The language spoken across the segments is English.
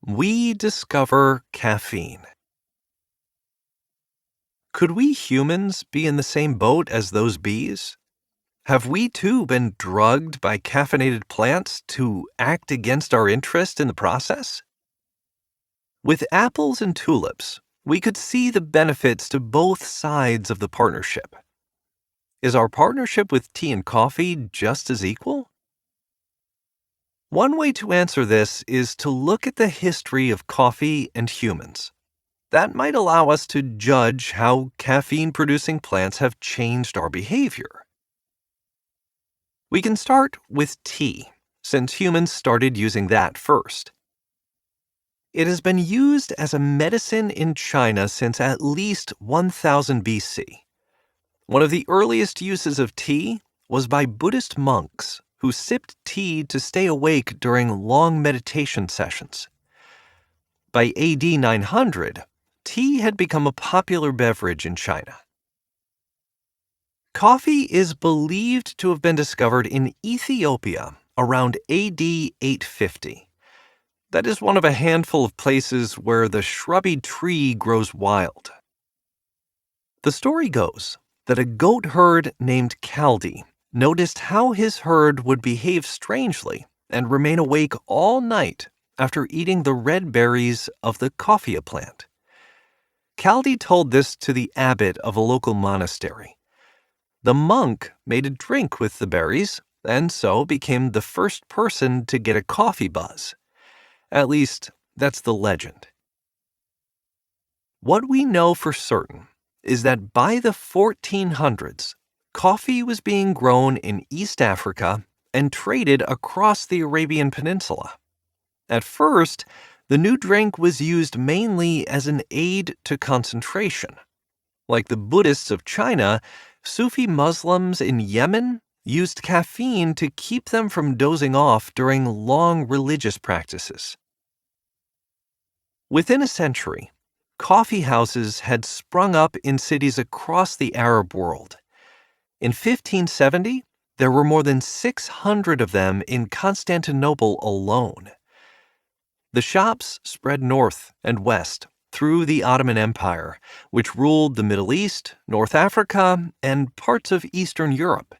We discover caffeine. Could we humans be in the same boat as those bees? Have we too been drugged by caffeinated plants to act against our interest in the process? With apples and tulips, we could see the benefits to both sides of the partnership. Is our partnership with tea and coffee just as equal? One way to answer this is to look at the history of coffee and humans. That might allow us to judge how caffeine-producing plants have changed our behavior. We can start with tea, since humans started using that first. It has been used as a medicine in China since at least 1000 BC. One of the earliest uses of tea was by Buddhist monks who sipped tea to stay awake during long meditation sessions. By AD 900, tea had become a popular beverage in China. Coffee is believed to have been discovered in Ethiopia around AD 850. That is one of a handful of places where the shrubby tree grows wild. The story goes that a goat herd named Caldi noticed how his herd would behave strangely and remain awake all night after eating the red berries of the coffea plant. Caldi told this to the abbot of a local monastery. The monk made a drink with the berries and so became the first person to get a coffee buzz. At least, that's the legend. What we know for certain is that by the 1400s, coffee was being grown in East Africa and traded across the Arabian Peninsula. At first, the new drink was used mainly as an aid to concentration. Like the Buddhists of China, Sufi Muslims in Yemen used caffeine to keep them from dozing off during long religious practices. Within a century, coffee houses had sprung up in cities across the Arab world. In 1570, there were more than 600 of them in Constantinople alone. The shops spread north and west through the Ottoman Empire, which ruled the Middle East, North Africa, and parts of Eastern Europe.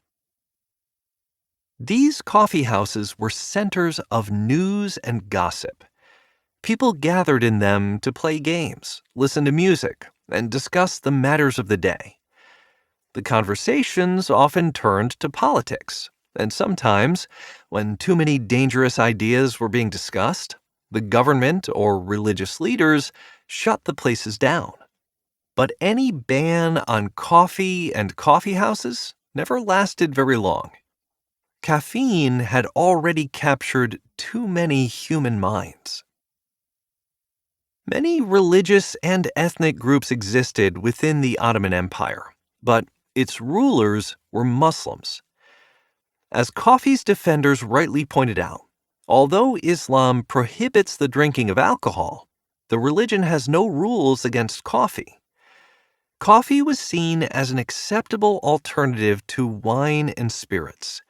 These coffee houses were centers of news and gossip. People gathered in them to play games, listen to music, and discuss the matters of the day. The conversations often turned to politics, and sometimes, when too many dangerous ideas were being discussed, the government or religious leaders shut the places down. But any ban on coffee and coffee houses never lasted very long. Caffeine had already captured too many human minds. Many religious and ethnic groups existed within the Ottoman Empire, but its rulers were Muslims. As coffee's defenders rightly pointed out, although Islam prohibits the drinking of alcohol, the religion has no rules against coffee. Coffee was seen as an acceptable alternative to wine and spirits.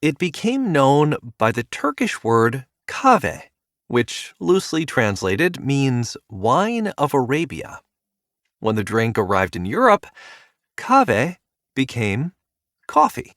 It became known by the Turkish word kahve, which loosely translated means wine of Arabia. When the drink arrived in Europe, kahve became coffee.